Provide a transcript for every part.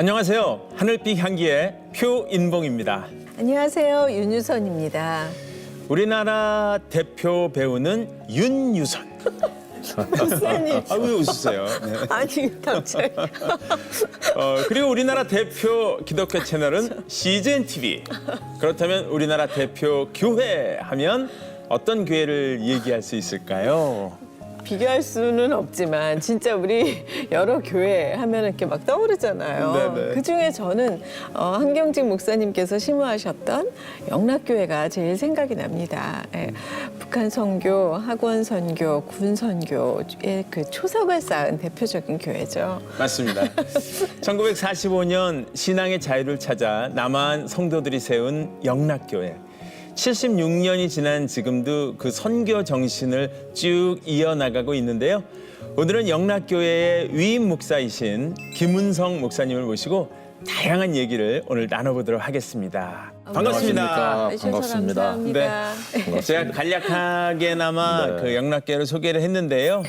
안녕하세요. 하늘빛 향기의 표인봉입니다. 안녕하세요. 윤유선입니다. 우리나라 대표 배우는 윤유선. 목사님. 왜 웃으세요? 네. 아니 갑자기. 그리고 우리나라 대표 기독교 채널은 CGN TV. 그렇다면 우리나라 대표 교회 하면 어떤 교회를 얘기할 수 있을까요? 비교할 수는 없지만 진짜 우리 여러 교회 하면 이렇게 막 떠오르잖아요. 네네. 그중에 저는 한경직 목사님께서 심호하셨던 영락교회가 제일 생각이 납니다. 예. 북한 선교, 학원 선교, 군 선교의 그 초석을 쌓은 대표적인 교회죠. 맞습니다. 1945년 신앙의 자유를 찾아 남한 성도들이 세운 영락교회. 76년이 지난 지금도 그 선교 정신을 쭉 이어나가고 있는데요. 오늘은 영락교회의 위임 목사이신 김은성 목사님을 모시고 다양한 얘기를 오늘 나눠보도록 하겠습니다. 반갑습니다. 반갑습니다. 감사합니다. 네. 제가 간략하게나마 네. 그 영락교회를 소개를 했는데요.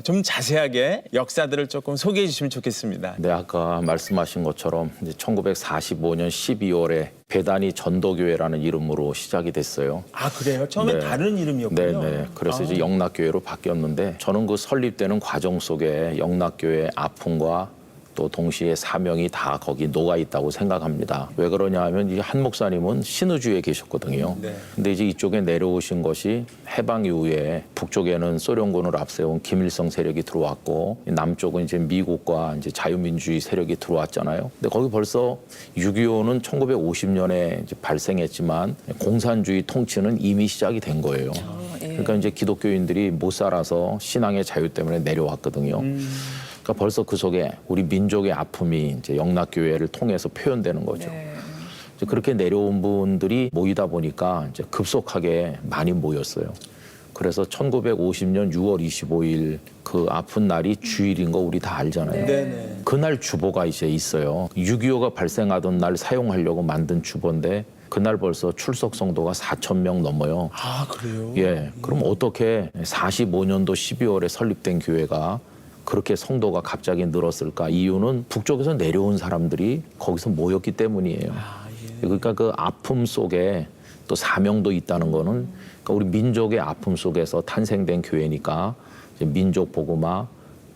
좀 자세하게 역사들을 조금 소개해 주시면 좋겠습니다. 네, 아까 말씀하신 것처럼 이제 1945년 12월에 배단위 전도교회라는 이름으로 시작이 됐어요. 아, 그래요? 처음에 네. 다른 이름이었군요. 네네. 그래서 이제 영락교회로 바뀌었는데 저는 그 설립되는 과정 속에 영락교회의 아픔과 또 동시에 사명이 다 거기 녹아 있다고 생각합니다. 왜 그러냐 하면 이 한 목사님은 신의주에 계셨거든요. 네. 근데 이제 이쪽에 내려오신 것이 해방 이후에 북쪽에는 소련군을 앞세운 김일성 세력이 들어왔고 남쪽은 이제 미국과 이제 자유민주주의 세력이 들어왔잖아요. 근데 거기 벌써 6.25는 1950년에 이제 발생했지만 공산주의 통치는 이미 시작이 된 거예요. 예. 그러니까 이제 기독교인들이 못 살아서 신앙의 자유 때문에 내려왔거든요. 그러니까 벌써 그 속에 우리 민족의 아픔이 이제 영락교회를 통해서 표현되는 거죠. 네. 이제 그렇게 내려온 분들이 모이다 보니까 이제 급속하게 많이 모였어요. 그래서 1950년 6월 25일 그 아픈 날이 주일인 거 우리 다 알잖아요. 네네. 그날 주보가 이제 있어요. 6.25가 발생하던 날 사용하려고 만든 주보인데 그날 벌써 출석 성도가 4,000명 넘어요. 아, 그래요? 예. 그럼 어떻게 45년도 12월에 설립된 교회가 그렇게 성도가 갑자기 늘었을까? 이유는 북쪽에서 내려온 사람들이 거기서 모였기 때문이에요. 그러니까 그 아픔 속에 또 사명도 있다는 거는 그러니까 우리 민족의 아픔 속에서 탄생된 교회니까 이제 민족 복음화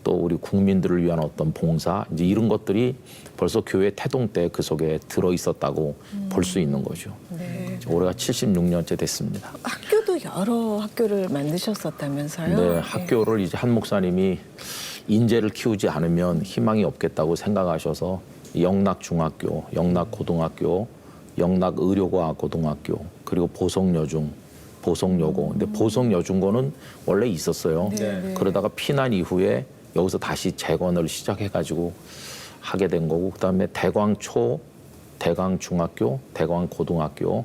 또 우리 국민들을 위한 어떤 봉사 이제 이런 것들이 벌써 교회 태동 때 그 속에 들어 있었다고 볼 수 있는 거죠. 네. 올해가 76년째 됐습니다. 학교도 여러 학교를 만드셨었다면서요? 네, 학교를 이제 한 목사님이 인재를 키우지 않으면 희망이 없겠다고 생각하셔서 영락중학교, 영락고등학교, 영락의료과학고등학교, 그리고 보성여중, 보성여고. 근데 보성여중고는 원래 있었어요. 네. 그러다가 피난 이후에 여기서 다시 재건을 시작해가지고 하게 된 거고, 그다음에 대광초, 대광중학교, 대광고등학교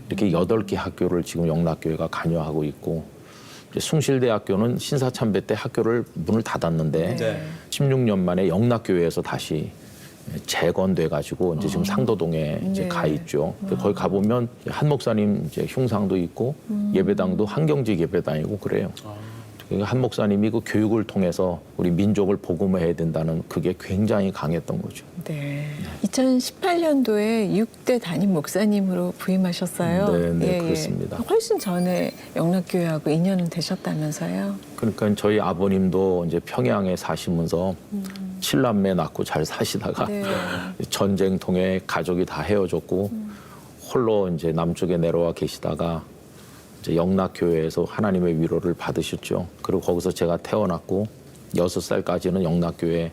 이렇게 8개 학교를 지금 영락교회가 관여하고 있고, 이제 숭실대학교는 신사참배 때 학교를 문을 닫았는데 네. 16년 만에 영락교회에서 다시 재건돼 가지고 이제 지금 상도동에 이제 네. 가 있죠. 거기 가 보면 한 목사님 이제 흉상도 있고 예배당도 한경직 예배당이고 그래요. 그러니까 한 목사님이 그 교육을 통해서 우리 민족을 복음화해야 된다는 그게 굉장히 강했던 거죠. 네. 2018년도에 6대 담임 목사님으로 부임하셨어요. 네, 그렇습니다. 훨씬 전에 영락교회하고 인연은 되셨다면서요? 그러니까 저희 아버님도 이제 평양에 사시면서 7남매 낳고 잘 사시다가 네. 전쟁 통해 가족이 다 헤어졌고 홀로 이제 남쪽에 내려와 계시다가 이제 영락교회에서 하나님의 위로를 받으셨죠. 그리고 거기서 제가 태어났고 6살까지는 영락교회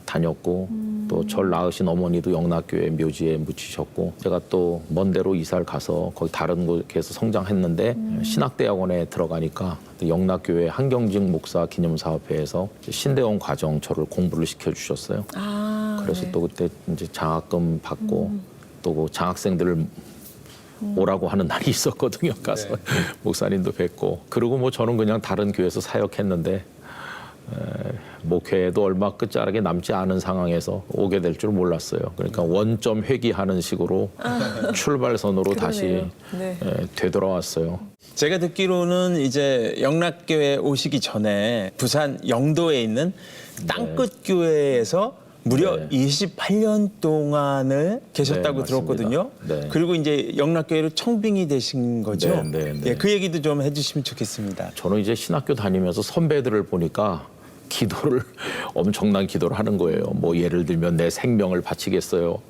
다녔고 또 절 낳으신 어머니도 영락교회 묘지에 묻히셨고 제가 또 먼 데로 이사를 가서 거기 다른 곳에서 성장했는데 신학대학원에 들어가니까 영락교회 한경직 목사 기념사업회에서 신대원 과정 저를 공부를 시켜주셨어요. 아, 그래서 네. 또 그때 이제 장학금 받고 또 그 장학생들을 오라고 하는 날이 있었거든요. 가서 목사님도 뵙고 그리고 뭐 저는 그냥 다른 교회에서 사역했는데 목회도 얼마 끝자락에 남지 않은 상황에서 오게 될 줄 몰랐어요. 그러니까 원점 회귀하는 식으로 출발선으로 다시 네. 되돌아왔어요. 제가 듣기로는 이제 영락교회 오시기 전에 부산 영도에 있는 땅끝교회에서 무려 네. 28년 동안을 계셨다고 네, 들었거든요. 맞습니다. 네. 그리고 이제 영락교회로 청빙이 되신 거죠. 네, 네. 예, 그 얘기도 좀 해주시면 좋겠습니다. 저는 이제 신학교 다니면서 선배들을 보니까 기도를 엄청난 기도를 하는 거예요. 뭐 예를 들면 내 생명을 바치겠어요.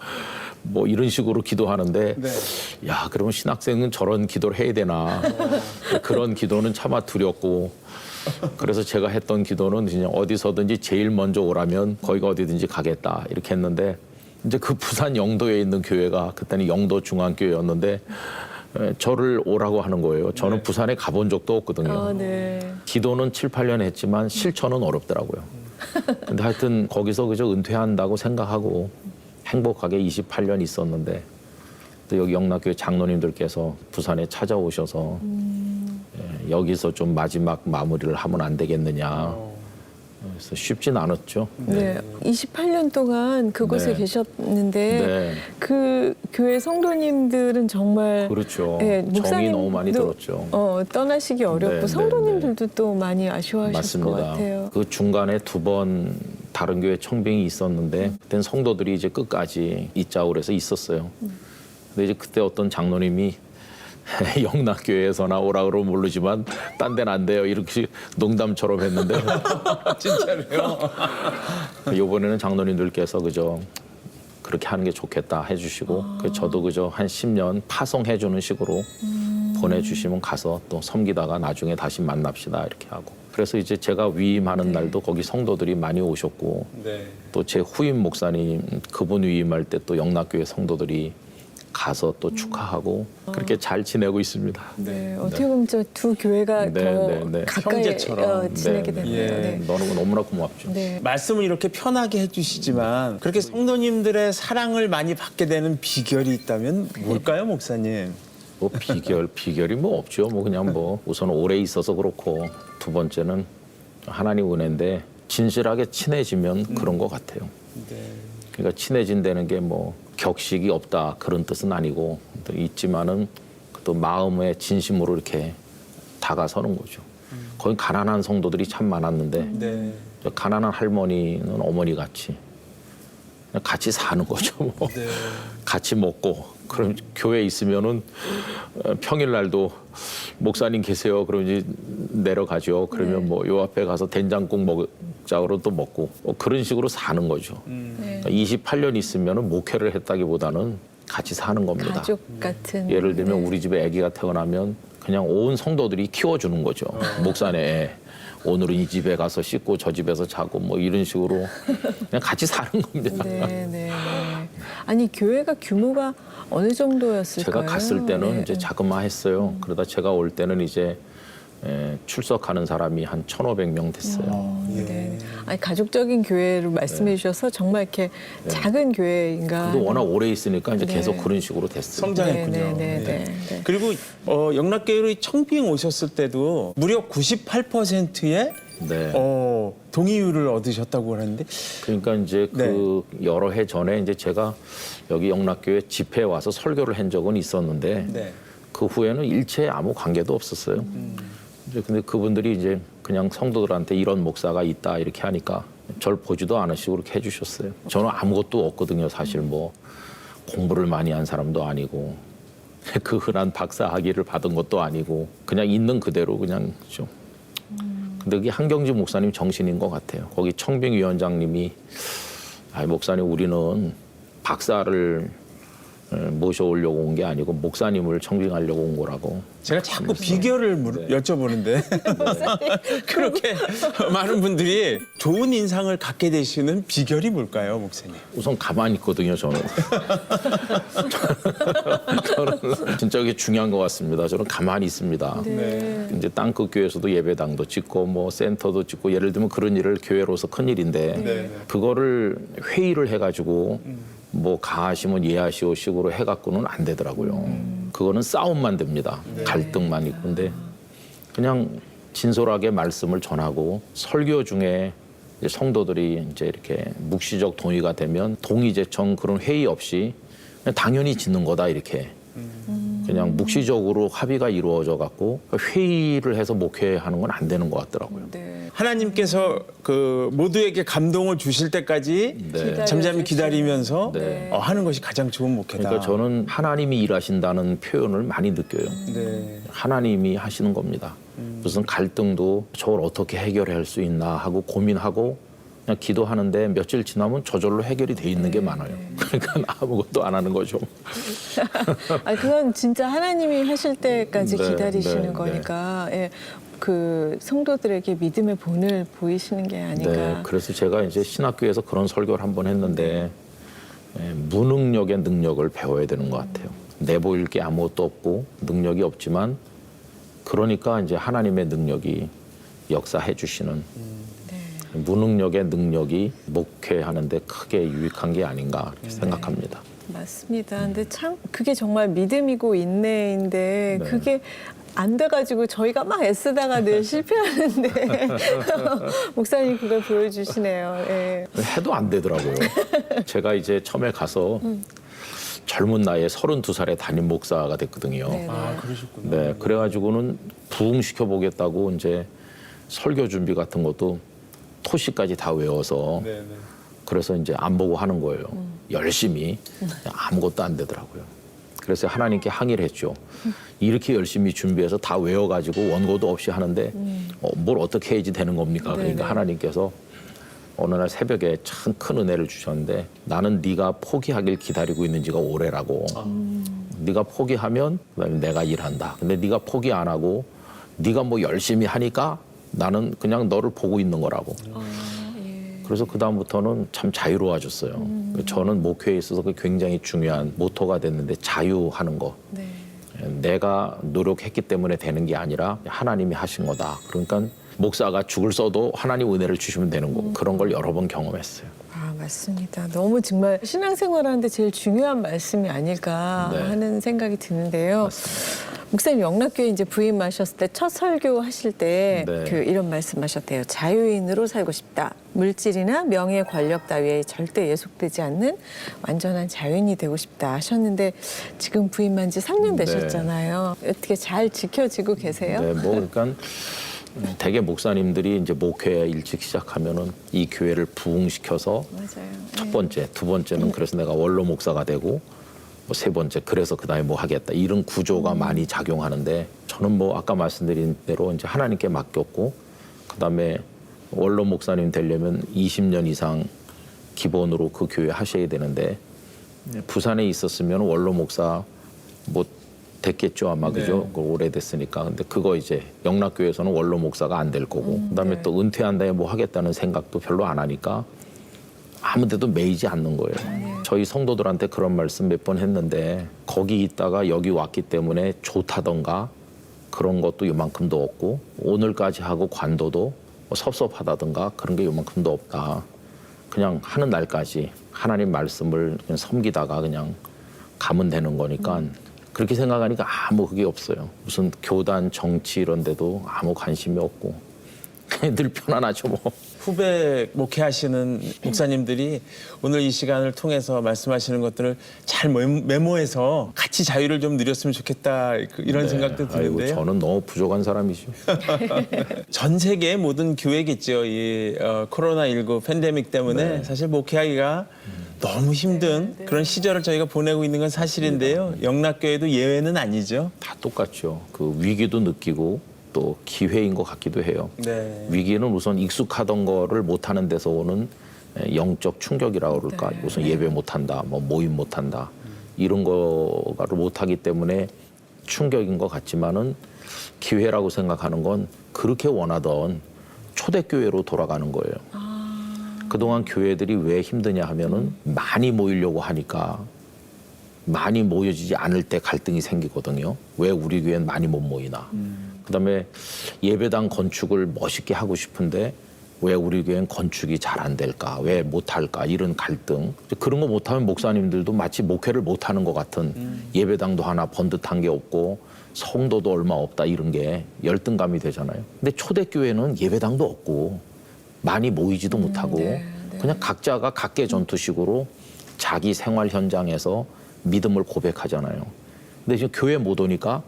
뭐 이런 식으로 기도하는데 네. 야, 그러면 신학생은 저런 기도를 해야 되나. 그런 기도는 차마 두렵고 그래서 제가 했던 기도는 그냥 어디서든지 제일 먼저 오라면 거기가 어디든지 가겠다 이렇게 했는데 이제 그 부산 영도에 있는 교회가 그때는 영도 중앙교회였는데 저를 오라고 하는 거예요. 저는 부산에 가본 적도 없거든요. 네. 기도는 7, 8년 했지만 실천은 어렵더라고요. 근데 하여튼 거기서 그저 은퇴한다고 생각하고 행복하게 28년 있었는데 또 여기 영락교회 장로님들께서 부산에 찾아오셔서 여기서 좀 마지막 마무리를 하면 안 되겠느냐. 그래서 쉽진 않았죠. 네. 28년 동안 그곳에 네. 계셨는데 네. 그 교회 성도님들은 정말 그렇죠. 네, 정이 너무 많이 목사님도, 들었죠. 떠나시기 어렵고 네, 성도님들도 또 많이 아쉬워하셨을 것 맞습니다. 같아요. 그 중간에 2번 다른 교회 청빙이 있었는데 그때는 성도들이 이제 끝까지 있자고 그래서 있었어요. 근데 이제 그때 어떤 장로님이 영락교회에서나 오라 그러면 모르지만 딴 데는 안 돼요. 이렇게 농담처럼 했는데 진짜로요? 이번에는 장로님들께서 그저 그렇게 하는 게 좋겠다 해주시고 그래서 저도 그저 한 10년 파송해주는 식으로 보내주시면 가서 또 섬기다가 나중에 다시 만납시다 이렇게 하고 그래서 이제 제가 위임하는 날도 거기 성도들이 많이 오셨고 네. 또 제 후임 목사님 그분 위임할 때 또 영락교회 성도들이 가서 또 축하하고 그렇게 잘 지내고 있습니다. 네. 어떻게 보면 저 두 교회가 네, 더 네, 네. 가까이 형제처럼. 지내게 네, 됐네요. 예. 네. 너무나 고맙죠. 네. 말씀을 이렇게 편하게 해주시지만 그렇게 성도님들의 사랑을 많이 받게 되는 비결이 있다면 뭘까요, 목사님? 뭐 비결이 뭐 없죠. 뭐 그냥 뭐 우선 오래 있어서 그렇고 두 번째는 하나님 은혜인데 진실하게 친해지면 그런 것 같아요. 네. 그러니까 친해진다는 게 뭐 격식이 없다 그런 뜻은 아니고 또 있지만은 또 마음의 진심으로 이렇게 다가서는 거죠. 거기 가난한 성도들이 참 많았는데 네. 저 가난한 할머니는 어머니 같이 그냥 같이 사는 거죠. 뭐. 네. 같이 먹고 그럼 교회에 있으면은 평일날도 목사님 계세요. 그럼 이제 내려가죠. 그러면 뭐 요 앞에 가서 된장국 먹자고 또 먹고 그런 식으로 사는 거죠. 네. 28년 있으면은 목회를 했다기보다는 같이 사는 겁니다. 가족 같은. 예를 들면 네. 우리 집에 아기가 태어나면 그냥 온 성도들이 키워주는 거죠. 목사네 오늘은 이 집에 가서 씻고 저 집에서 자고 뭐 이런 식으로 그냥 같이 사는 겁니다. 네, 네, 네. 아니 교회가 규모가 어느 정도였을까요? 제가 갔을 때는 네. 이제 자그마했어요. 그러다 제가 올 때는 이제 출석하는 사람이 한 1,500명 됐어요. 예. 네. 아니 가족적인 교회를 말씀해 주셔서 정말 이렇게 작은 교회인가. 근데 워낙 오래 있으니까 이제 네. 계속 그런 식으로 됐어요. 성장했군요. 네, 네, 네, 네. 네, 네. 그리고 영락교회로 청빙 오셨을 때도 무려 98%의 네. 동의율을 얻으셨다고 하는데 그러니까 이제 그 여러 해 전에 이제 제가 여기 영락교회 집회에 와서 설교를 한 적은 있었는데 네. 그 후에는 일체 아무 관계도 없었어요. 이제 근데 그분들이 이제 그냥 성도들한테 이런 목사가 있다 이렇게 하니까 절 보지도 않으시고 그렇게 해주셨어요. 저는 아무것도 없거든요. 사실 뭐 공부를 많이 한 사람도 아니고 그 흔한 박사 학위를 받은 것도 아니고 그냥 있는 그대로 그냥 좀. 근데 그게 한경지 목사님 정신인 것 같아요. 거기 청빙위원장님이 목사님 우리는 박사를 모셔오려고 온 게 아니고 목사님을 청빙하려고 온 거라고. 제가 자꾸 비결을 여쭤보는데 그렇게 많은 분들이 좋은 인상을 갖게 되시는 비결이 뭘까요, 목사님? 우선 가만히 있거든요, 저는. 저는 진짜 이게 중요한 것 같습니다. 저는 가만히 있습니다. 네. 이제 땅끝 교회에서도 예배당도 짓고 뭐 센터도 짓고 예를 들면 그런 일을 교회로서 큰 일인데 네. 그거를 회의를 해가지고 뭐 가하시면 예하시오 식으로 해갖고는 안 되더라고요. 그거는 싸움만 됩니다. 갈등만 있고. 근데 그냥 진솔하게 말씀을 전하고 설교 중에 이제 성도들이 이제 이렇게 묵시적 동의가 되면 동의제청 그런 회의 없이 그냥 당연히 짓는 거다 이렇게. 그냥 묵시적으로 합의가 이루어져 갖고 회의를 해서 목회하는 건 안 되는 것 같더라고요. 네. 하나님께서 그 모두에게 감동을 주실 때까지 네. 잠잠히 기다리면서 네. 하는 것이 가장 좋은 목회다. 그러니까 저는 하나님이 일하신다는 표현을 많이 느껴요. 네. 하나님이 하시는 겁니다. 무슨 갈등도 저걸 어떻게 해결할 수 있나 하고 고민하고 그냥 기도하는데 며칠 지나면 저절로 해결이 돼 있는 게 많아요. 그러니까 아무것도 안 하는 거죠. 아, 그건 진짜 하나님이 하실 때까지 네, 기다리시는 네, 거니까 예, 그 성도들에게 믿음의 본을 보이시는 게 아닌가. 네, 그래서 제가 이제 신학교에서 그런 설교를 한번 했는데 무능력의 능력을 배워야 되는 것 같아요. 내보일 게 아무것도 없고 능력이 없지만 그러니까 이제 하나님의 능력이 역사해 주시는 무능력의 능력이 목회하는데 크게 유익한 게 아닌가 이렇게 생각합니다. 맞습니다. 근데 참 그게 정말 믿음이고 인내인데 네. 그게 안 돼가지고 저희가 막 애쓰다가 늘 실패하는데 목사님 그걸 보여주시네요. 예. 해도 안 되더라고요. 제가 이제 처음에 가서 젊은 나이에 32살에 담임 목사가 됐거든요. 네. 아, 그러셨구나. 네, 그래가지고는 부흥시켜 보겠다고 이제 설교 준비 같은 것도 토시까지 다 외워서 네, 네. 그래서 이제 안 보고 하는 거예요. 열심히 아무것도 안 되더라고요. 그래서 하나님께 항의를 했죠. 이렇게 열심히 준비해서 다 외워가지고 원고도 없이 하는데 뭘 어떻게 해야지 되는 겁니까? 그러니까 네네. 하나님께서 어느 날 새벽에 참 큰 은혜를 주셨는데 나는 네가 포기하길 기다리고 있는 지가 오래라고. 네가 포기하면 그다음에 내가 일한다. 근데 네가 포기 안 하고 네가 뭐 열심히 하니까 나는 그냥 너를 보고 있는 거라고. 그래서 그다음부터는 참 자유로워졌어요. 저는 목회에 있어서 그게 굉장히 중요한 모토가 됐는데 자유하는 거. 네. 내가 노력했기 때문에 되는 게 아니라 하나님이 하신 거다. 그러니까 목사가 죽을 써도 하나님 은혜를 주시면 되는 거. 그런 걸 여러 번 경험했어요. 아, 맞습니다. 너무 정말 신앙생활하는데 제일 중요한 말씀이 아닐까 네. 하는 생각이 드는데요. 목사님 영락교회 이제 부임하셨을 때 첫 설교 하실 때 네. 그 이런 말씀하셨대요. 자유인으로 살고 싶다. 물질이나 명예, 권력 따위에 절대 예속되지 않는 완전한 자유인이 되고 싶다 하셨는데 지금 부임한 지 3년 네. 되셨잖아요. 어떻게 잘 지켜지고 계세요? 네, 뭐 그러니까 대개 목사님들이 이제 목회 일찍 시작하면은 이 교회를 부흥시켜서 맞아요. 첫 번째, 두 번째는 그래서 내가 원로 목사가 되고 뭐 세 번째 그래서 그다음에 뭐 하겠다 이런 구조가 많이 작용하는데 저는 뭐 아까 말씀드린 대로 이제 하나님께 맡겼고 그다음에 원로 목사님 되려면 20년 이상 기본으로 그 교회 하셔야 되는데 부산에 있었으면 원로 목사 뭐 됐겠죠 아마 그죠? 그 오래됐으니까. 근데 그거 이제 영락교회에서는 원로 목사가 안 될 거고 그다음에 네. 또 은퇴한 다음에 뭐 하겠다는 생각도 별로 안 하니까 아무 데도 매이지 않는 거예요. 저희 성도들한테 그런 말씀 몇 번 했는데 거기 있다가 여기 왔기 때문에 좋다던가 그런 것도 요만큼도 없고 오늘까지 하고 관도도 뭐 섭섭하다던가 그런 게 요만큼도 없다. 그냥 하는 날까지 하나님 말씀을 그냥 섬기다가 그냥 가면 되는 거니까 그렇게 생각하니까 아무 그게 없어요. 무슨 교단, 정치 이런 데도 아무 관심이 없고 그냥 늘 편안하죠 뭐. 후배 목회하시는 목사님들이 오늘 이 시간을 통해서 말씀하시는 것들을 잘 메모해서 같이 자유를 좀 누렸으면 좋겠다 이런 생각도 아이고, 드는데요. 저는 너무 부족한 사람이죠. 전 세계의 모든 교회겠죠. 이 코로나19 팬데믹 때문에 사실 목회하기가 너무 힘든 그런 시절을 저희가 보내고 있는 건 사실인데요. 영락교회도 예외는 아니죠. 다 똑같죠. 그 위기도 느끼고 또 기회인 것 같기도 해요. 네. 위기는 우선 익숙하던 거를 못하는 데서 오는 영적 충격이라고 그럴까. 우선 예배 못한다, 뭐 모임 못한다. 이런 거를 못하기 때문에 충격인 것 같지만은 기회라고 생각하는 건 그렇게 원하던 초대교회로 돌아가는 거예요. 그동안 교회들이 왜 힘드냐 하면은 많이 모이려고 하니까 많이 모여지지 않을 때 갈등이 생기거든요. 왜 우리 교회는 많이 못 모이나. 그다음에 예배당 건축을 멋있게 하고 싶은데 왜 우리 교회는 건축이 잘 안 될까? 왜 못할까? 이런 갈등. 그런 거 못하면 목사님들도 마치 목회를 못하는 것 같은 예배당도 하나 번듯한 게 없고 성도도 얼마 없다 이런 게 열등감이 되잖아요. 근데 초대교회는 예배당도 없고 많이 모이지도 못하고 그냥 각자가 각계 전투식으로 자기 생활 현장에서 믿음을 고백하잖아요. 근데 지금 교회 못 오니까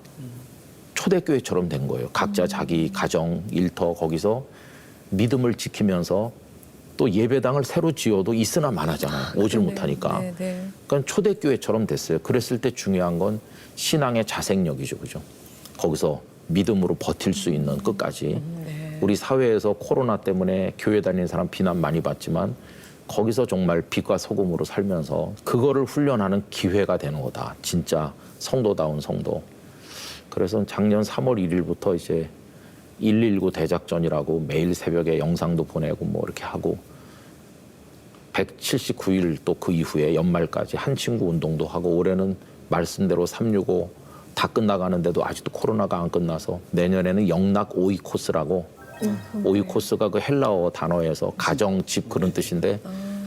초대교회처럼 된 거예요. 각자 자기 가정, 일터 거기서 믿음을 지키면서 또 예배당을 새로 지어도 있으나 마나잖아요. 오질 못하니까. 네, 네. 그러니까 초대교회처럼 됐어요. 그랬을 때 중요한 건 신앙의 자생력이죠. 그죠? 거기서 믿음으로 버틸 수 있는 끝까지. 네. 우리 사회에서 코로나 때문에 교회 다니는 사람 비난 많이 받지만 거기서 정말 빛과 소금으로 살면서 그거를 훈련하는 기회가 되는 거다. 진짜 성도다운 성도. 그래서 작년 3월 1일부터 이제 119 대작전이라고 매일 새벽에 영상도 보내고 뭐 이렇게 하고 179일 또 그 이후에 연말까지 한 친구 운동도 하고 올해는 말씀대로 365 다 끝나가는데도 아직도 코로나가 안 끝나서 내년에는 영락 오이 코스라고 오이 코스가 그 헬라어 단어에서 가정, 집 그런 뜻인데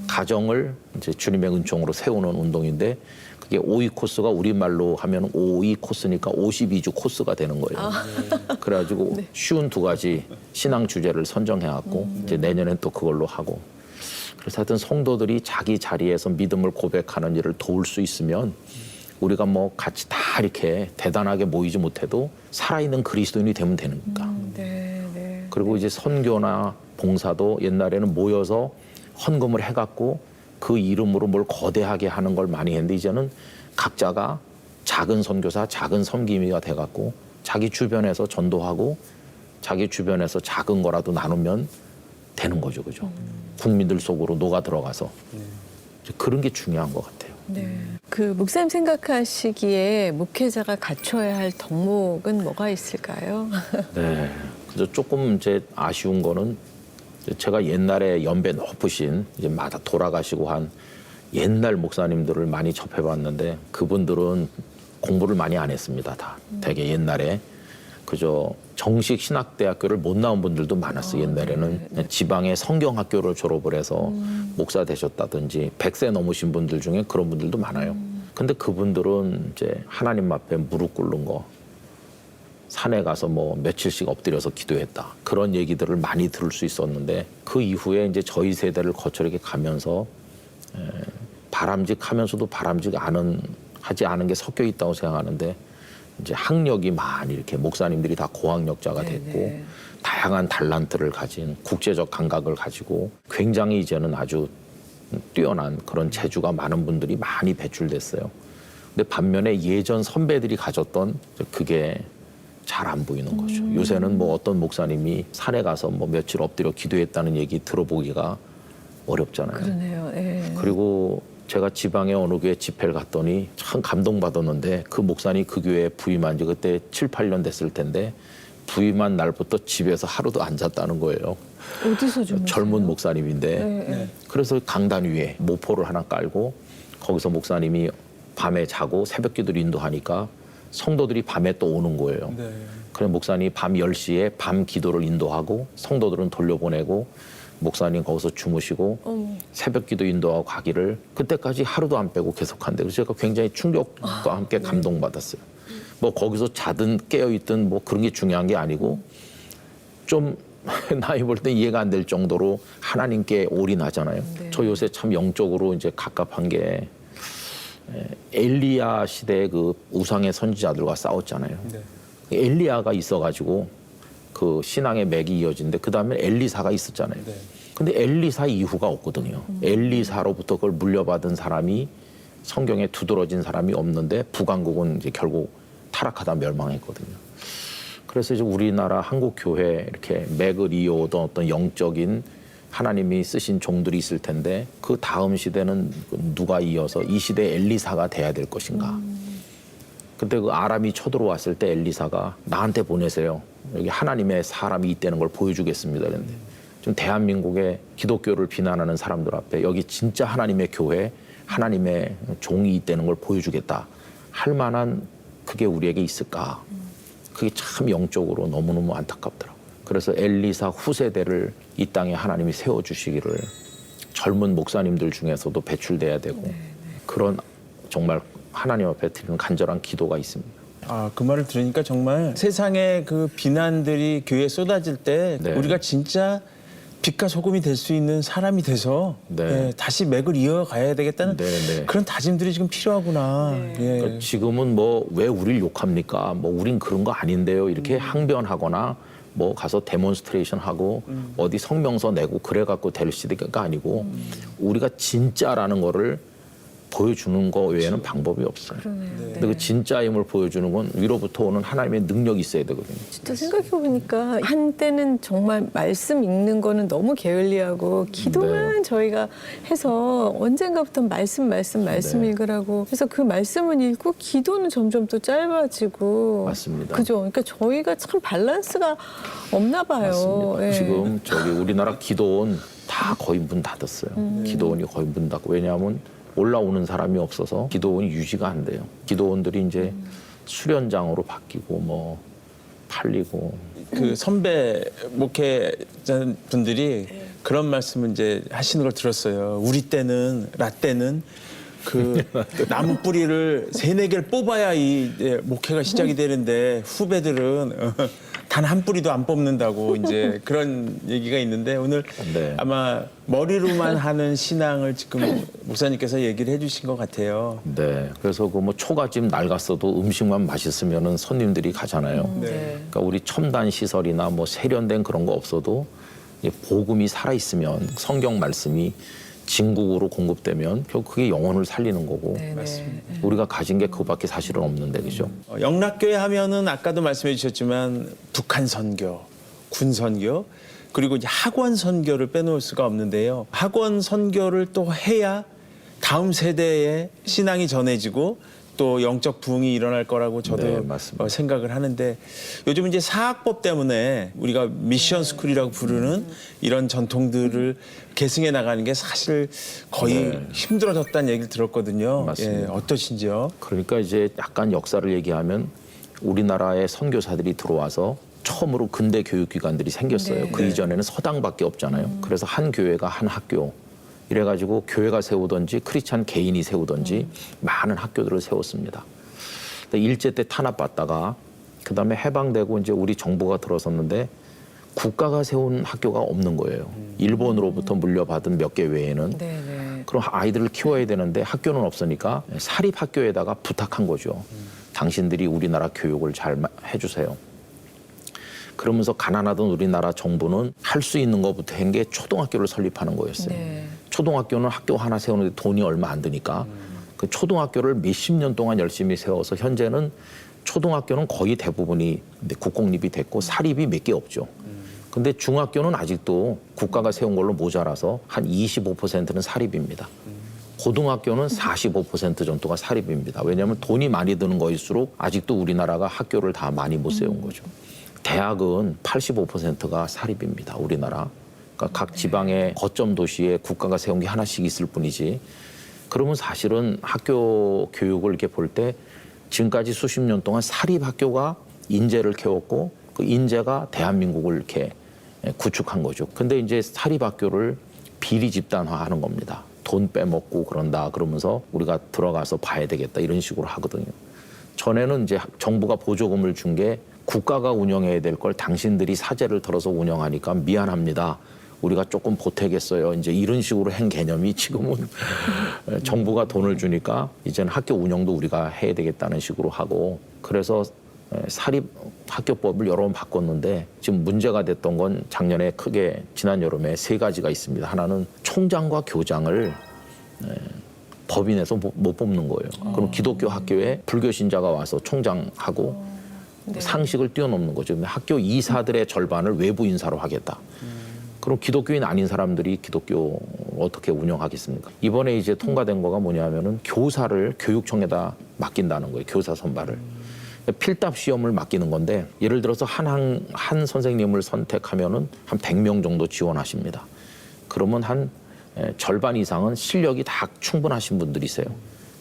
가정을 이제 주님의 은총으로 세우는 운동인데 그게 오이 코스가 우리말로 하면 오이 코스니까 52주 코스가 되는 거예요. 그래가지고 쉬운 두 가지 신앙 주제를 선정해갖고 이제 내년엔 또 그걸로 하고 그래서 하여튼 성도들이 자기 자리에서 믿음을 고백하는 일을 도울 수 있으면 우리가 뭐 같이 다 이렇게 대단하게 모이지 못해도 살아있는 그리스도인이 되면 되는 거니까. 네, 네. 그리고 이제 선교나 봉사도 옛날에는 모여서 헌금을 해갖고 그 이름으로 뭘 거대하게 하는 걸 많이 했는데 이제는 각자가 작은 선교사, 작은 섬김이가 돼갖고 자기 주변에서 전도하고 자기 주변에서 작은 거라도 나누면 되는 거죠, 그죠? 국민들 속으로 녹아 들어가서 그런 게 중요한 것 같아요. 네. 그 목사님 생각하시기에 목회자가 갖춰야 할 덕목은 뭐가 있을까요? 네. 그래서 조금 이제 아쉬운 거는 제가 옛날에 연배 높으신 이제 마다 돌아가시고 한 옛날 목사님들을 많이 접해봤는데 그분들은 공부를 많이 안 했습니다. 다 되게 옛날에 그저 정식 신학대학교를 못 나온 분들도 많았어요. 옛날에는 그냥 지방의 성경학교를 졸업을 해서 목사 되셨다든지 100세 넘으신 분들 중에 그런 분들도 많아요. 근데 그분들은 이제 하나님 앞에 무릎 꿇는 거 산에 가서 뭐 며칠씩 엎드려서 기도했다. 그런 얘기들을 많이 들을 수 있었는데 그 이후에 이제 저희 세대를 거쳐 이렇게 가면서 바람직하면서도 하지 않은 게 섞여 있다고 생각하는데 이제 학력이 많이 이렇게 목사님들이 다 고학력자가 됐고 네네. 다양한 달란트를 가진 국제적 감각을 가지고 굉장히 이제는 아주 뛰어난 그런 재주가 많은 분들이 많이 배출됐어요. 근데 반면에 예전 선배들이 가졌던 그게 잘 안 보이는 거죠. 요새는 뭐 어떤 목사님이 산에 가서 뭐 며칠 엎드려 기도했다는 얘기 들어보기가 어렵잖아요. 그러네요. 예. 그리고 제가 지방의 어느 교회 집회를 갔더니 참 감동받았는데 그 목사님이 그 교회에 부임한 지 그때 7, 8년 됐을 텐데 부임한 날부터 집에서 하루도 안 잤다는 거예요. 어디서 좀 젊은 목사님인데 네. 그래서 강단 위에 모포를 하나 깔고 거기서 목사님이 밤에 자고 새벽 기도를 인도하니까 성도들이 밤에 또 오는 거예요. 네. 그래서 목사님이 밤 10시에 밤 기도를 인도하고 성도들은 돌려보내고 목사님 거기서 주무시고 새벽 기도 인도하고 가기를 그때까지 하루도 안 빼고 계속한대. 그래서 제가 굉장히 충격과 함께 감동받았어요. 뭐 거기서 자든 깨어있든 뭐 그런 게 중요한 게 아니고 좀 나이 볼 때 이해가 안 될 정도로 하나님께 올인하잖아요. 네. 저 요새 참 영적으로 이제 갑갑한 게 엘리야 시대의 그 우상의 선지자들과 싸웠잖아요. 네. 엘리야가 있어가지고 그 신앙의 맥이 이어진데 그 다음에 엘리사가 있었잖아요. 네. 근데 엘리사 이후가 없거든요. 엘리사로부터 그걸 물려받은 사람이 성경에 두드러진 사람이 없는데 북왕국은 이제 결국 타락하다 멸망했거든요. 그래서 이제 우리나라 한국 교회 이렇게 맥을 이어오던 어떤 영적인 하나님이 쓰신 종들이 있을 텐데 그 다음 시대는 누가 이어서 이 시대에 엘리사가 돼야 될 것인가. 그때 그 아람이 쳐들어왔을 때 엘리사가 나한테 보내세요. 여기 하나님의 사람이 있다는 걸 보여주겠습니다. 그런데 좀 대한민국의 기독교를 비난하는 사람들 앞에 여기 진짜 하나님의 교회, 하나님의 종이 있다는 걸 보여주겠다. 할 만한 그게 우리에게 있을까. 그게 참 영적으로 너무너무 안타깝더라고요. 그래서 엘리사 후세대를 이 땅에 하나님이 세워주시기를 젊은 목사님들 중에서도 배출돼야 되고 그런 정말 하나님 앞에 드리는 간절한 기도가 있습니다. 아, 그 말을 들으니까 정말 세상의 그 비난들이 교회에 쏟아질 때 네. 우리가 진짜 빛과 소금이 될 수 있는 사람이 돼서 네. 예, 다시 맥을 이어가야 되겠다는 네, 네. 그런 다짐들이 지금 필요하구나. 예. 그러니까 지금은 뭐 왜 우리를 욕합니까? 뭐 우린 그런 거 아닌데요. 이렇게 항변하거나 뭐 가서 데몬스트레이션 하고 어디 성명서 내고 그래갖고 될 시대가 아니고 우리가 진짜라는 거를 보여주는 거 외에는 방법이 없어요. 근데 그 진짜임을 보여주는 건 위로부터 오는 하나님의 능력이 있어야 되거든요. 진짜 생각해보니까 한때는 정말 말씀 읽는 거는 너무 게을리하고 기도만 저희가 해서 언젠가부터 말씀 네. 읽으라고 그래서 그 말씀은 읽고 기도는 점점 또 짧아지고 맞습니다. 그죠? 그러니까 저희가 참 밸런스가 없나 봐요. 맞습니다. 예. 지금 저기 우리나라 기도원 다 거의 문 닫았어요. 기도원이 거의 문 닫고 왜냐하면 올라오는 사람이 없어서 기도원이 유지가 안 돼요. 기도원들이 이제 수련장으로 바뀌고 뭐 팔리고 그 선배 목회자분들이 그런 말씀을 이제 하시는 걸 들었어요. 우리 때는 라떼는 그 나무 뿌리를 3-4개를 뽑아야 이 이제 목회가 시작이 되는데 후배들은 단 한 뿌리도 안 뽑는다고 이제 그런 얘기가 있는데 오늘 네. 아마 머리로만 하는 신앙을 지금 목사님께서 얘기를 해주신 것 같아요. 네. 그래서 그 뭐 초가집 낡았어도 음식만 맛있으면은 손님들이 가잖아요. 네. 그러니까 우리 첨단 시설이나 뭐 세련된 그런 거 없어도 이 복음이 살아 있으면 성경 말씀이 진국으로 공급되면 결국 그게 영혼을 살리는 거고 우리가 가진 게 그거밖에 사실은 없는데 그죠? 영락교회 하면은 아까도 말씀해 주셨지만 북한 선교, 군 선교 그리고 이제 학원 선교를 빼놓을 수가 없는데요. 학원 선교를 또 해야 다음 세대의 신앙이 전해지고 또 영적 부흥이 일어날 거라고 저도 네, 맞습니다. 생각을 하는데 요즘 이제 사학법 때문에 우리가 미션 스쿨이라고 부르는 이런 전통들을 계승해 나가는 게 사실 거의 힘들어졌다는 얘기를 들었거든요. 맞습니다. 예, 어떠신지요? 그러니까 이제 약간 역사를 얘기하면 우리나라의 선교사들이 들어와서 처음으로 근대 교육기관들이 생겼어요. 그 이전에는 서당밖에 없잖아요. 그래서 한 교회가 한 학교 이래가지고 교회가 세우든지 크리스찬 개인이 세우든지 많은 학교들을 세웠습니다. 일제 때 탄압받다가 그다음에 해방되고 이제 우리 정부가 들어섰는데 국가가 세운 학교가 없는 거예요. 일본으로부터 물려받은 몇 개 외에는. 그럼 아이들을 키워야 되는데 학교는 없으니까 사립 학교에다가 부탁한 거죠. 당신들이 우리나라 교육을 잘 해주세요. 그러면서 가난하던 우리나라 정부는 할 수 있는 것부터 한 게 초등학교를 설립하는 거였어요. 초등학교는 학교 하나 세우는데 돈이 얼마 안 드니까 그 초등학교를 몇십 년 동안 열심히 세워서 현재는 초등학교는 거의 대부분이 국공립이 됐고 사립이 몇 개 없죠. 근데 중학교는 아직도 국가가 세운 걸로 모자라서 한 25%는 사립입니다. 고등학교는 45% 정도가 사립입니다. 왜냐하면 돈이 많이 드는 거일수록 아직도 우리나라가 학교를 다 많이 못 세운 거죠. 대학은 85%가 사립입니다. 우리나라. 그러니까 각 지방의 거점 도시에 국가가 세운 게 하나씩 있을 뿐이지. 그러면 사실은 학교 교육을 이렇게 볼 때 지금까지 수십 년 동안 사립 학교가 인재를 키웠고 그 인재가 대한민국을 이렇게 구축한 거죠. 근데 이제 사립 학교를 비리 집단화하는 겁니다. 돈 빼먹고 그런다 그러면서 우리가 들어가서 봐야 되겠다 이런 식으로 하거든요. 전에는 이제 정부가 보조금을 준 게 국가가 운영해야 될 걸 당신들이 사재를 털어서 운영하니까 미안합니다. 우리가 조금 보태겠어요. 이제 이런 식으로 한 개념이 지금은 정부가 돈을 주니까 이제는 학교 운영도 우리가 해야 되겠다는 식으로 하고 그래서 사립 학교법을 여러 번 바꿨는데 지금 문제가 됐던 건 작년에 크게 지난 여름에 3가지가 있습니다. 하나는 총장과 교장을 법인에서 못 뽑는 거예요. 그럼 기독교 학교에 불교 신자가 와서 총장하고 상식을 뛰어넘는 거죠. 학교 이사들의 절반을 외부 인사로 하겠다. 그럼 기독교인 아닌 사람들이 기독교 어떻게 운영하겠습니까? 이번에 이제 통과된 거가 뭐냐면은 교사를 교육청에다 맡긴다는 거예요. 교사 선발을. 필답 시험을 맡기는 건데 예를 들어서 한 선생님을 선택하면은 한 100명 정도 지원하십니다. 그러면 한 절반 이상은 실력이 다 충분하신 분들이세요.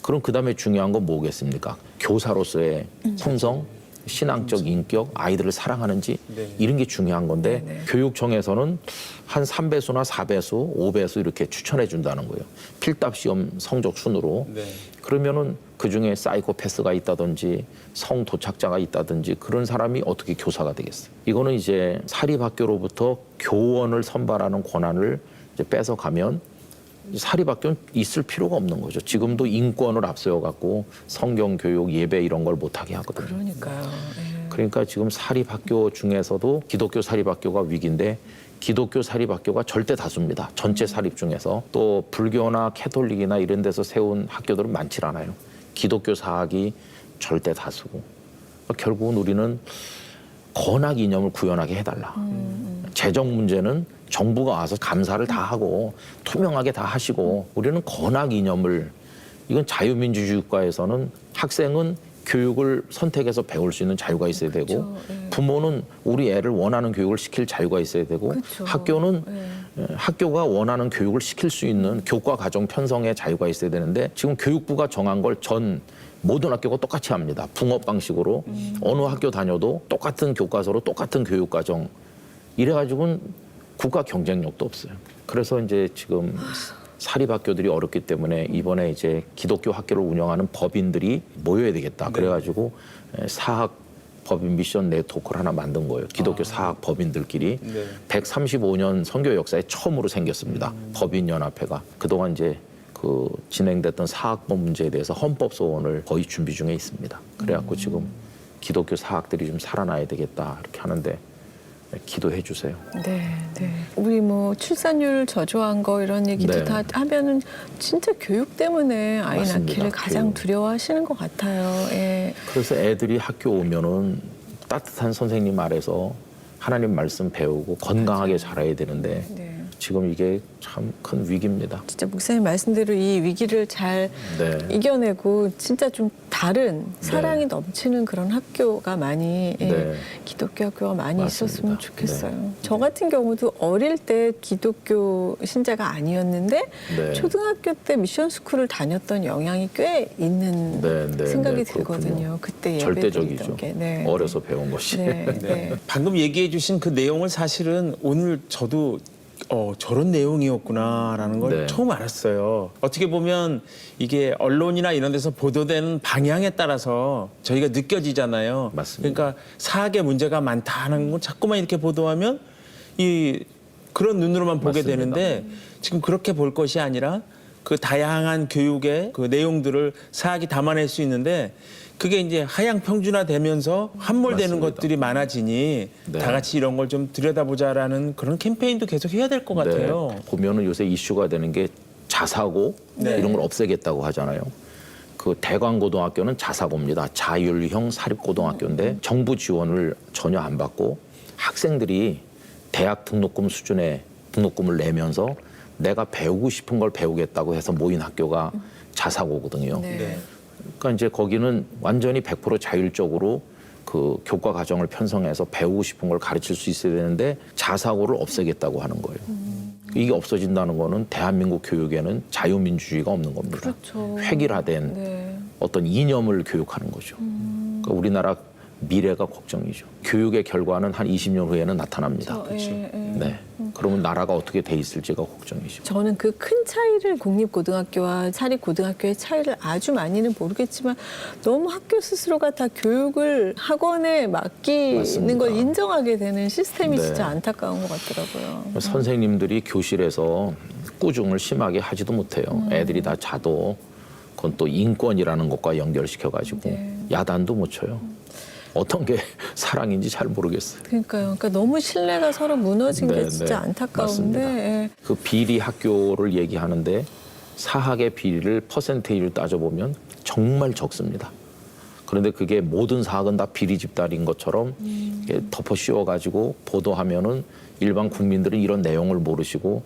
그럼 그다음에 중요한 건 뭐겠습니까? 교사로서의 성성, 신앙적 인격, 아이들을 사랑하는지 이런 게 중요한 건데 교육청에서는 한 3배수나 4배수, 5배수 이렇게 추천해 준다는 거예요. 필답 시험 성적 순으로. 그러면은 그중에 사이코패스가 있다든지 성도착자가 있다든지 그런 사람이 어떻게 교사가 되겠어요? 이거는 이제 사립학교로부터 교원을 선발하는 권한을 이제 뺏어가면 사립학교는 있을 필요가 없는 거죠. 지금도 인권을 앞세워 갖고 성경 교육, 예배 이런 걸 못하게 하거든요. 그러니까요. 예. 그러니까 지금 사립학교 중에서도 기독교 사립학교가 위기인데 기독교 사립학교가 절대 다수입니다. 전체 사립 중에서. 또 불교나 캐톨릭이나 이런 데서 세운 학교들은 많지 않아요. 기독교 사학이 절대 다수고. 결국은 우리는 건학 이념을 구현하게 해달라. 재정 문제는 정부가 와서 감사를 다 하고 투명하게 다 하시고 우리는 건학 이념을, 이건 자유민주주의 국가에서는 학생은 교육을 선택해서 배울 수 있는 자유가 있어야 되고 그렇죠. 예. 부모는 우리 애를 원하는 교육을 시킬 자유가 있어야 되고 그렇죠. 학교는 예. 학교가 원하는 교육을 시킬 수 있는 교과 과정 편성의 자유가 있어야 되는데 지금 교육부가 정한 걸 전 모든 학교가 똑같이 합니다. 붕업 방식으로 어느 학교 다녀도 똑같은 교과서로 똑같은 교육 과정 이래가지고는 국가 경쟁력도 없어요. 그래서 이제 지금 사립학교들이 어렵기 때문에 이번에 이제 기독교 학교를 운영하는 법인들이 모여야 되겠다. 그래가지고 사학 법인 미션 네트워크를 하나 만든 거예요. 기독교 사학 법인들끼리. 네. 135년 선교 역사에 처음으로 생겼습니다. 법인연합회가. 그동안 이제 그 진행됐던 사학법 문제에 대해서 헌법소원을 거의 준비 중에 있습니다. 그래갖고 지금 기독교 사학들이 좀 살아나야 되겠다 이렇게 하는데 기도해 주세요. 네, 네. 우리 뭐 출산율 저조한 거 이런 얘기도 네. 다 하면은 진짜 교육 때문에 아이 맞습니다. 낳기를 가장 교육. 두려워하시는 것 같아요. 예. 그래서 애들이 학교 오면은 따뜻한 선생님 아래서 하나님 말씀 배우고 건강하게 자라야 되는데 네. 지금 이게 참 큰 위기입니다. 진짜 목사님 말씀대로 이 위기를 잘 네. 이겨내고 진짜 좀 다른 사랑이 네. 넘치는 그런 학교가 많이 예, 네. 기독교 학교가 많이 맞습니다. 있었으면 좋겠어요. 네. 저 같은 경우도 어릴 때 기독교 신자가 아니었는데 네. 초등학교 때 미션 스쿨을 다녔던 영향이 꽤 있는 네, 네, 생각이 네, 들거든요. 그렇군요. 그때 절대적이죠. 예배드리던 게. 네. 어려서 배운 것이. 네, 네. 방금 얘기해 주신 그 내용을 사실은 오늘 저도 저런 내용이었구나라는 걸 네. 처음 알았어요. 어떻게 보면 이게 언론이나 이런 데서 보도되는 방향에 따라서 저희가 느껴지잖아요. 맞습니다. 그러니까 사학에 문제가 많다는 걸 자꾸만 이렇게 보도하면 그런 눈으로만 보게 맞습니다. 되는데 지금 그렇게 볼 것이 아니라 그 다양한 교육의 그 내용들을 사학이 담아낼 수 있는데 그게 이제 하향 평준화되면서 함몰되는 맞습니다. 것들이 많아지니 네. 다 같이 이런 걸 좀 들여다보자라는 그런 캠페인도 계속 해야 될 것 같아요. 네, 보면은 요새 이슈가 되는 게 자사고 네. 이런 걸 없애겠다고 하잖아요. 그 대광고등학교는 자사고입니다. 자율형 사립고등학교인데 정부 지원을 전혀 안 받고 학생들이 대학 등록금 수준의 등록금을 내면서 내가 배우고 싶은 걸 배우겠다고 해서 모인 학교가 자사고거든요. 네. 네. 그러니까 이제 거기는 완전히 100% 자율적으로 그 교과 과정을 편성해서 배우고 싶은 걸 가르칠 수 있어야 되는데 자사고를 없애겠다고 하는 거예요. 이게 없어진다는 거는 대한민국 교육에는 자유민주주의가 없는 겁니다. 그렇죠. 획일화된 네. 어떤 이념을 교육하는 거죠. 그러니까 우리나라 미래가 걱정이죠. 교육의 결과는 한 20년 후에는 나타납니다. 예, 예. 네. 그러면 나라가 어떻게 돼 있을지가 걱정이죠. 저는 그 큰 차이를 공립고등학교와 사립고등학교의 차이를 아주 많이는 모르겠지만 너무 학교 스스로가 다 교육을 학원에 맡기는 맞습니다. 걸 인정하게 되는 시스템이 네. 진짜 안타까운 것 같더라고요. 선생님들이 교실에서 꾸중을 심하게 하지도 못해요. 애들이 다 자도 그건 또 인권이라는 것과 연결시켜가지고 네. 야단도 못 쳐요. 어떤 게 사랑인지 잘 모르겠어요. 그러니까요. 그러니까 너무 신뢰가 서로 무너진 게 네, 진짜 네. 안타까운데 맞습니다. 예. 그 비리 학교를 얘기하는데 사학의 비리를 퍼센테이지를 따져보면 정말 적습니다. 그런데 그게 모든 사학은 다 비리 집단인 것처럼 이렇게 덮어 씌워가지고 보도하면은 일반 국민들은 이런 내용을 모르시고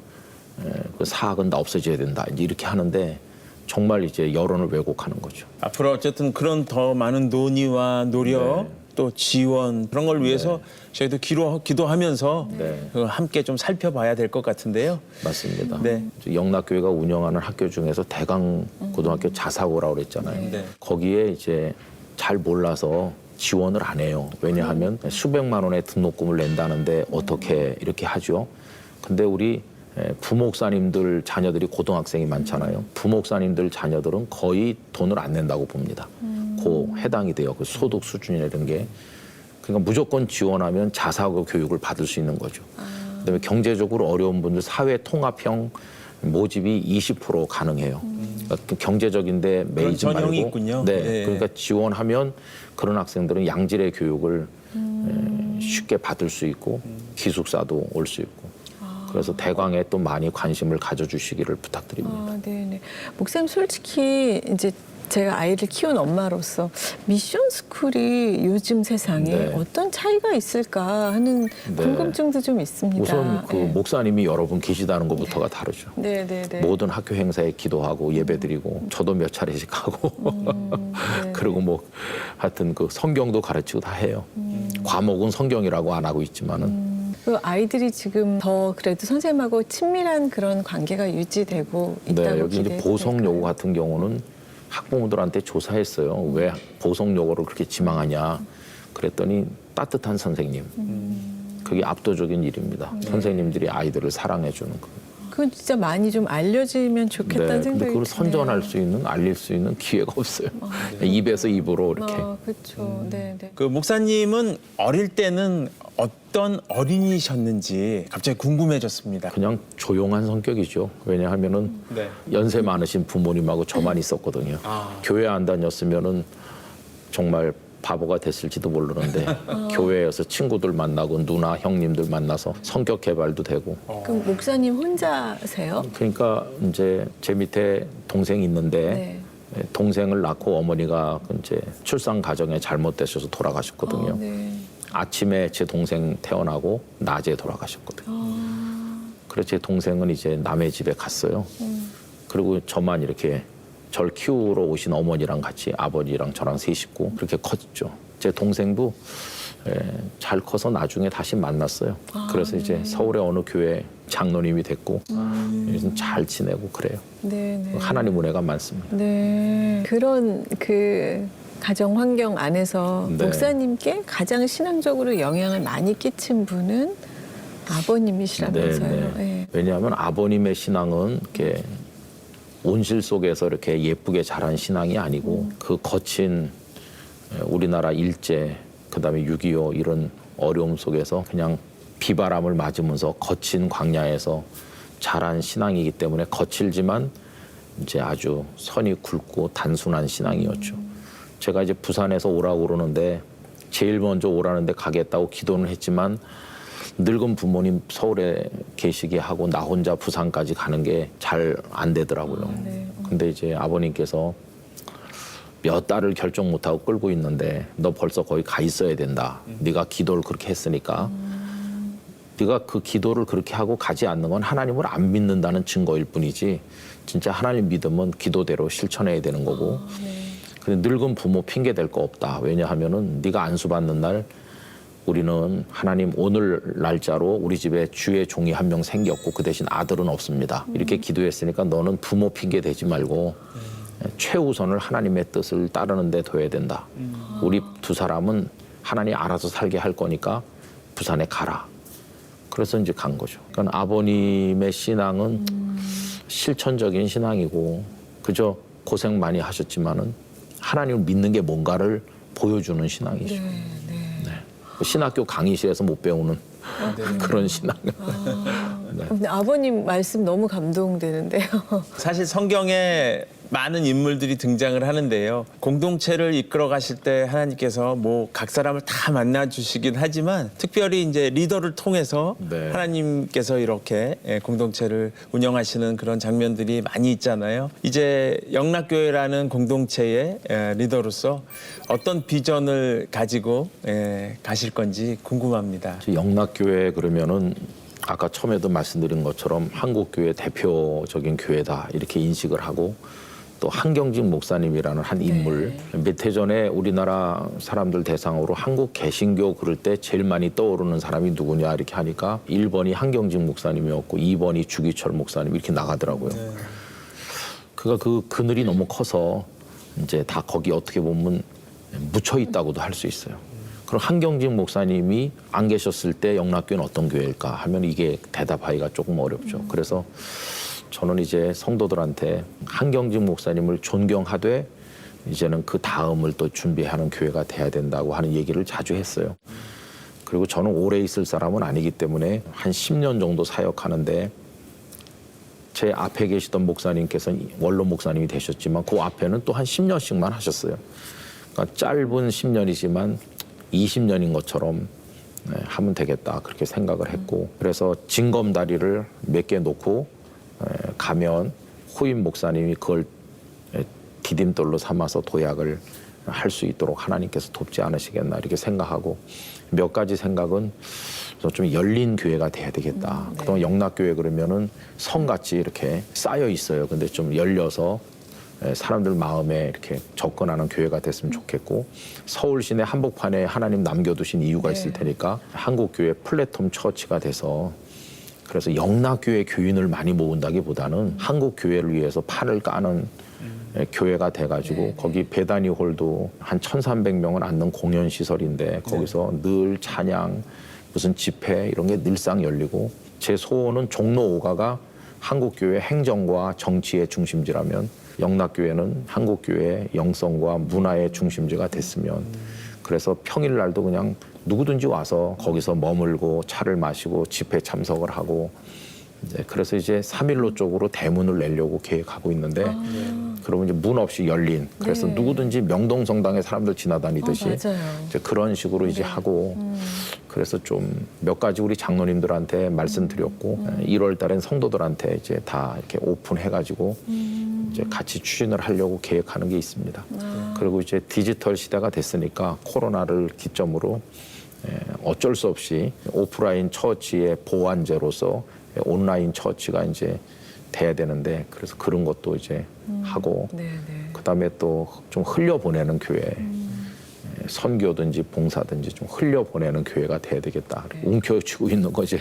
그 사학은 다 없어져야 된다 이제 이렇게 하는데 정말 이제 여론을 왜곡하는 거죠. 앞으로 어쨌든 그런 더 많은 논의와 노력 네. 또 지원 그런 걸 위해서 저희도 기도하면서 네. 그걸 함께 좀 살펴봐야 될 것 같은데요. 맞습니다. 네. 영락교회가 운영하는 학교 중에서 대강고등학교 자사고라고 그랬잖아요. 네. 거기에 이제 잘 몰라서 지원을 안 해요. 왜냐하면 수백만 원의 등록금을 낸다는데 어떻게 이렇게 하죠. 근데 우리 부목사님들 자녀들이 고등학생이 많잖아요. 부목사님들 자녀들은 거의 돈을 안 낸다고 봅니다. 그 해당이 돼요. 그 소득 수준이나 이런 게. 그러니까 무조건 지원하면 자사고 교육을 받을 수 있는 거죠. 그다음에 경제적으로 어려운 분들 사회 통합형 모집이 20% 가능해요. 그러니까 경제적인데 매이지 말고. 전형이 있군요. 네. 예. 그러니까 지원하면 그런 학생들은 양질의 교육을 쉽게 받을 수 있고 기숙사도 올 수 있고. 그래서 대광에 또 많이 관심을 가져주시기를 부탁드립니다. 아, 네네. 목사님 솔직히 이제 제가 아이를 키운 엄마로서 미션 스쿨이 요즘 세상에 네. 어떤 차이가 있을까 하는 궁금증도 좀 있습니다. 우선 그 네. 목사님이 여러분 계시다는 것부터가 다르죠. 네네네. 모든 학교 행사에 기도하고 예배드리고 저도 몇 차례씩 하고 네. 그리고 뭐 하여튼 그 성경도 가르치고 다 해요. 과목은 성경이라고 안 하고 있지만은 그 아이들이 지금 더 그래도 선생님하고 친밀한 그런 관계가 유지되고 있다고 네, 여기 이제 기대해도 보석 요구 될까요? 같은 경우는 학부모들한테 조사했어요. 왜 보석 요구를 그렇게 지망하냐? 그랬더니 따뜻한 선생님. 그게 압도적인 일입니다. 선생님들이 아이들을 사랑해 주는 거. 그건 진짜 많이 좀 알려지면 좋겠다는 근데 생각이 그걸 선전할 드네요. 수 있는, 알릴 수 있는 기회가 없어요. 입에서 입으로 이렇게. 그렇죠. 네네. 그 목사님은 어릴 때는 어떤 어린이셨는지 갑자기 궁금해졌습니다. 그냥 조용한 성격이죠. 왜냐하면은 네. 연세 많으신 부모님하고 저만 있었거든요. 교회 안 다녔으면은 정말 바보가 됐을지도 모르는데 교회에서 친구들 만나고 누나 형님들 만나서 성격 개발도 되고. 그럼 목사님 혼자세요? 그러니까 이제 제 밑에 동생이 있는데 네. 동생을 낳고 어머니가 이제 출산 과정에 잘못되셔서 돌아가셨거든요. 네. 아침에 제 동생 태어나고 낮에 돌아가셨거든요. 그래서 제 동생은 이제 남의 집에 갔어요. 그리고 저만 이렇게 절 키우러 오신 어머니랑 같이 아버지랑 저랑 세 식구 그렇게 컸죠. 제 동생도 잘 커서 나중에 다시 만났어요. 그래서 이제 서울의 어느 교회 장로님이 됐고 요즘 잘 지내고 그래요. 네. 하나님 은혜가 많습니다. 네. 그런 그 가정 환경 안에서 네. 목사님께 가장 신앙적으로 영향을 많이 끼친 분은 아버님이시라면서요. 네. 왜냐하면 아버님의 신앙은 이렇게 온실 속에서 이렇게 예쁘게 자란 신앙이 아니고 그 거친 우리나라 일제 그다음에 6.25 이런 어려움 속에서 그냥 비바람을 맞으면서 거친 광야에서 자란 신앙이기 때문에 거칠지만 이제 아주 선이 굵고 단순한 신앙이었죠. 제가 이제 부산에서 오라고 그러는데 제일 먼저 오라는데 가겠다고 기도는 했지만 늙은 부모님 서울에 계시게 하고 나 혼자 부산까지 가는 게 잘 안 되더라고요. 근데 이제 아버님께서 몇 달을 결정 못하고 끌고 있는데 너 벌써 거기 가 있어야 된다. 네가 기도를 그렇게 했으니까. 네가 그 기도를 그렇게 하고 가지 않는 건 하나님을 안 믿는다는 증거일 뿐이지 진짜 하나님 믿으면 기도대로 실천해야 되는 거고. 근데 늙은 부모 핑계 댈 거 없다. 왜냐하면은 네가 안수 받는 날 우리는 하나님 오늘 날짜로 우리 집에 주의 종이 한 명 생겼고 그 대신 아들은 없습니다. 이렇게 기도했으니까 너는 부모 핑계 대지 말고 최우선을 하나님의 뜻을 따르는 데 둬야 된다. 우리 두 사람은 하나님 알아서 살게 할 거니까 부산에 가라. 그래서 이제 간 거죠. 그러니까 아버님의 신앙은 실천적인 신앙이고 그저 고생 많이 하셨지만은 하나님을 믿는 게 뭔가를 보여주는 신앙이죠. 신학교 강의실에서 못 배우는 그런 신앙. 근데 아버님 말씀 너무 감동되는데요. 사실 성경에 많은 인물들이 등장을 하는데요. 공동체를 이끌어 가실 때 하나님께서 뭐 각 사람을 다 만나 주시긴 하지만 특별히 이제 리더를 통해서 네. 하나님께서 이렇게 공동체를 운영하시는 그런 장면들이 많이 있잖아요. 이제 영락교회라는 공동체의 리더로서 어떤 비전을 가지고 가실 건지 궁금합니다. 영락교회 그러면은 아까 처음에도 말씀드린 것처럼 한국교회 대표적인 교회다 이렇게 인식을 하고 또 한경직 목사님이라는 한 인물 몇 해 전에 우리나라 사람들 대상으로 한국 개신교 그럴 때 제일 많이 떠오르는 사람이 누구냐 이렇게 하니까 1번이 한경직 목사님이었고 2번이 주기철 목사님 이렇게 나가더라고요. 그가 그 그늘이 너무 커서 이제 다 거기 어떻게 보면 묻혀 있다고도 할 수 있어요. 그럼 한경직 목사님이 안 계셨을 때 영락교회는 어떤 교회일까 하면 이게 대답하기가 조금 어렵죠. 그래서 저는 이제 성도들한테 한경직 목사님을 존경하되 이제는 그 다음을 또 준비하는 교회가 돼야 된다고 하는 얘기를 자주 했어요. 그리고 저는 오래 있을 사람은 아니기 때문에 한 10년 정도 사역하는데 제 앞에 계시던 목사님께서는 원로 목사님이 되셨지만 그 앞에는 또 한 10년씩만 하셨어요. 그러니까 짧은 10년이지만 20년인 것처럼 하면 되겠다 그렇게 생각을 했고 그래서 징검다리를 몇 개 놓고 가면 후임 목사님이 그걸 디딤돌로 삼아서 도약을 할 수 있도록 하나님께서 돕지 않으시겠나 이렇게 생각하고 몇 가지 생각은 좀 열린 교회가 돼야 되겠다. 그동안 영락교회 그러면은 성같이 이렇게 쌓여 있어요. 근데 좀 열려서 사람들 마음에 이렇게 접근하는 교회가 됐으면 좋겠고 서울 시내 한복판에 하나님 남겨두신 이유가 있을 테니까 한국교회 플랫폼 처치가 돼서 그래서 영락교회 교인을 많이 모은다기보다는 한국교회를 위해서 판을 까는 교회가 돼가지고 거기 베다니 홀도 한 1,300명을 앉는 공연 시설인데 거기서 늘 찬양 무슨 집회 이런 게 늘상 열리고 제 소원은 종로 5가가 한국교회 행정과 정치의 중심지라면 영락교회는 한국교회의 영성과 문화의 중심지가 됐으면 그래서 평일날도 그냥 누구든지 와서 거기서 머물고 차를 마시고 집회 참석을 하고 그래서 이제 3일로 쪽으로 대문을 내려고 계획하고 있는데 그러면 이제 문 없이 열린 그래서 누구든지 명동성당에 사람들 지나다니듯이 이제 그런 식으로 이제 하고 그래서 좀 몇 가지 우리 장로님들한테 말씀드렸고 1월 달엔 성도들한테 이제 다 이렇게 오픈해가지고 이제 같이 추진을 하려고 계획하는 게 있습니다. 그리고 이제 디지털 시대가 됐으니까 코로나를 기점으로 어쩔 수 없이 오프라인 처치의 보완제로서 온라인 처치가 이제 돼야 되는데 그래서 그런 것도 이제 하고 그다음에 또 좀 흘려보내는 교회 선교든지 봉사든지 좀 흘려보내는 교회가 돼야 되겠다. 움켜쥐고 있는 거 이제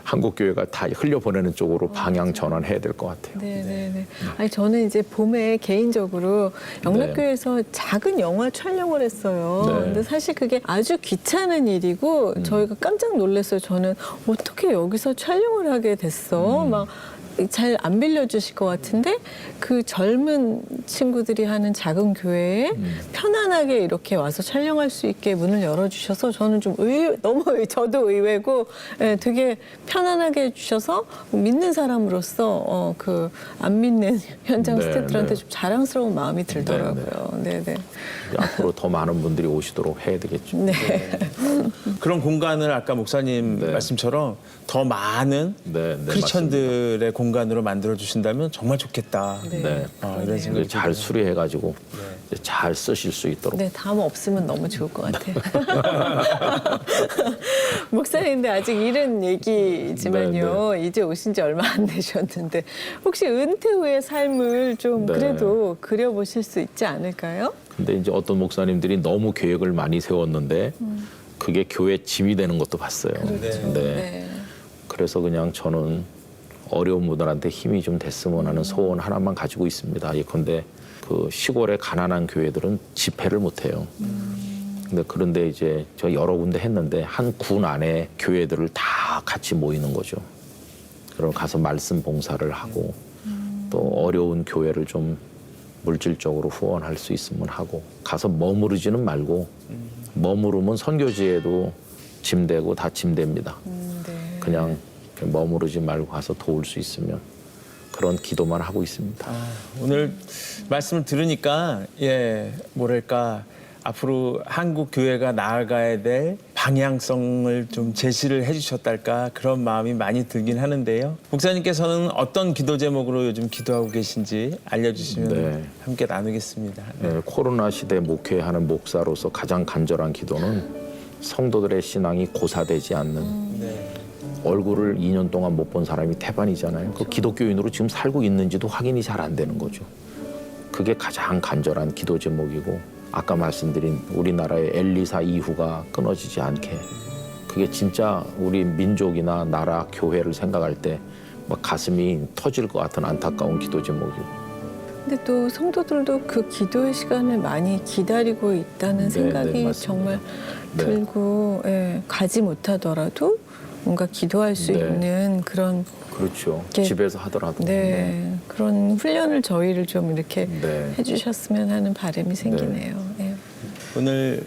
한국 교회가 다 흘려보내는 쪽으로 방향 전환해야 될 것 같아요. 네네네. 아니 저는 이제 봄에 개인적으로 영락교회에서 작은 영화 촬영을 했어요. 네. 근데 사실 그게 아주 귀찮은 일이고 저희가 깜짝 놀랐어요. 저는 어떻게 여기서 촬영을 하게 됐어? 막 잘 안 빌려주실 것 같은데 그 젊은 친구들이 하는 작은 교회에 편안하게 이렇게 와서 촬영할 수 있게 문을 열어주셔서 저는 좀 너무 저도 의외고 되게 편안하게 해주셔서 믿는 사람으로서 그 안 믿는 현장 네, 스태프들한테 네. 좀 자랑스러운 마음이 들더라고요. 네네. 앞으로 더 많은 분들이 오시도록 해야 되겠죠. 네. 그런 공간을 아까 목사님 말씀처럼 더 많은 네, 네, 크리스천들의 공간으로 만들어 주신다면 정말 좋겠다. 네. 이런 생각이 잘 들어요. 수리해가지고 이제 잘 쓰실 수 있도록. 네, 다음 없으면 너무 좋을 것 같아요. 목사님인데 아직 이른 얘기지만요. 이제 오신 지 얼마 안 되셨는데 혹시 은퇴 후의 삶을 좀 네. 그래도 그려보실 수 있지 않을까요? 근데 이제 어떤 목사님들이 너무 계획을 많이 세웠는데 그게 교회 짐이 되는 것도 봤어요. 네. 그래서 그냥 저는 어려운 분들한테 힘이 좀 됐으면 하는 소원 하나만 가지고 있습니다. 예컨대 그 시골의 가난한 교회들은 집회를 못 해요. 근데 그런데 이제 저 여러 군데 했는데 한 군 안에 교회들을 다 같이 모이는 거죠. 그럼 가서 말씀 봉사를 하고 또 어려운 교회를 좀 물질적으로 후원할 수 있으면 하고 가서 머무르지는 말고 머무르면 선교지에도 짐되고 다 짐됩니다. 네. 그냥 머무르지 말고 가서 도울 수 있으면 그런 기도만 하고 있습니다. 오늘 말씀을 들으니까 뭐랄까 앞으로 한국 교회가 나아가야 될 방향성을 좀 제시를 해주셨달까 그런 마음이 많이 들긴 하는데요. 목사님께서는 어떤 기도 제목으로 요즘 기도하고 계신지 알려주시면 네. 함께 나누겠습니다. 코로나 시대 목회하는 목사로서 가장 간절한 기도는 성도들의 신앙이 고사되지 않는 얼굴을 2년 동안 못 본 사람이 태반이잖아요. 그 기독교인으로 지금 살고 있는지도 확인이 잘 안 되는 거죠. 그게 가장 간절한 기도 제목이고 아까 말씀드린 우리나라의 엘리사 이후가 끊어지지 않게 그게 진짜 우리 민족이나 나라, 교회를 생각할 때 막 가슴이 터질 것 같은 안타까운 기도 제목이고 근데 또 성도들도 그 기도의 시간을 많이 기다리고 있다는 네, 생각이 네, 맞습니다. 정말 네. 들고 예, 가지 못하더라도 뭔가 기도할 수 네. 있는 그런 그렇죠. 이게- 집에서 하더라도. 네, 그런 훈련을 저희를 좀 이렇게 네. 해주셨으면 하는 바람이 생기네요. 예. 오늘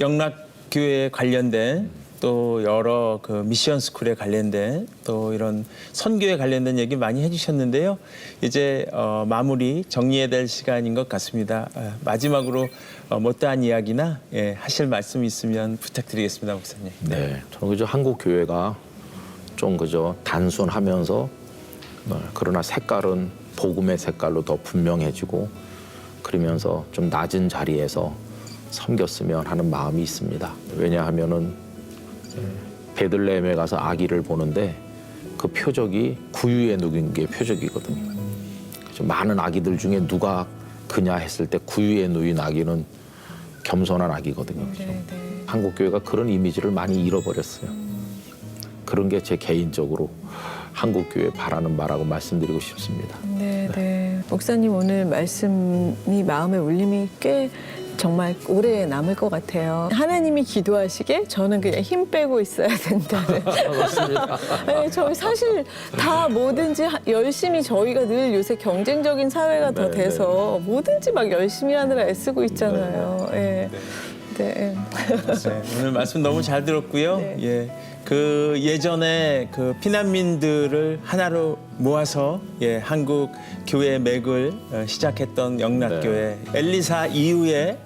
영락교회에 관련된 또 여러 그 미션 스쿨에 관련된 또 이런 선교에 관련된 얘기 많이 해주셨는데요. 이제 마무리 정리해야 될 시간인 것 같습니다. 마지막으로 못다한 이야기나 하실 말씀 있으면 부탁드리겠습니다, 목사님. 네, 저는 그저 한국 교회가 좀 그저 단순하면서 그러나 색깔은 복음의 색깔로 더 분명해지고 그러면서 좀 낮은 자리에서 섬겼으면 하는 마음이 있습니다. 왜냐하면은 베들레헴에 가서 아기를 보는데 그 표적이 구유에 누긴 게 표적이거든요. 그래서 많은 아기들 중에 누가 그냐 했을 때 구유에 누인 아기는 겸손한 아기거든요. 그죠? 네, 네. 한국 교회가 그런 이미지를 많이 잃어버렸어요. 그런 게 제 개인적으로 한국 교회 바라는 바라고 말씀드리고 싶습니다. 네, 네. 목사님 오늘 말씀이 마음에 울림이 꽤 정말 오래 남을 것 같아요. 하나님이 기도하시게 저는 그냥 힘 빼고 있어야 된다는. 맞습니다. 네, 저희 사실 다 뭐든지 열심히 저희가 늘 요새 경쟁적인 사회가 더 네, 돼서 뭐든지 막 열심히 하느라 애쓰고 있잖아요. 네. 네. 네, 오늘 말씀 너무 잘 들었고요. 네. 예, 그 예전에 그 피난민들을 하나로 모아서 한국 교회 맥을 시작했던 영락교회 엘리사 이후에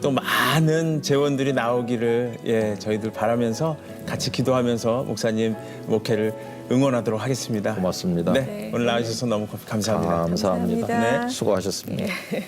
또 많은 재원들이 나오기를 저희들 바라면서 같이 기도하면서 목사님 목회를 응원하도록 하겠습니다. 고맙습니다. 네, 오늘 나와주셔서 너무 감사합니다. 감사합니다. 감사합니다. 수고하셨습니다. 네.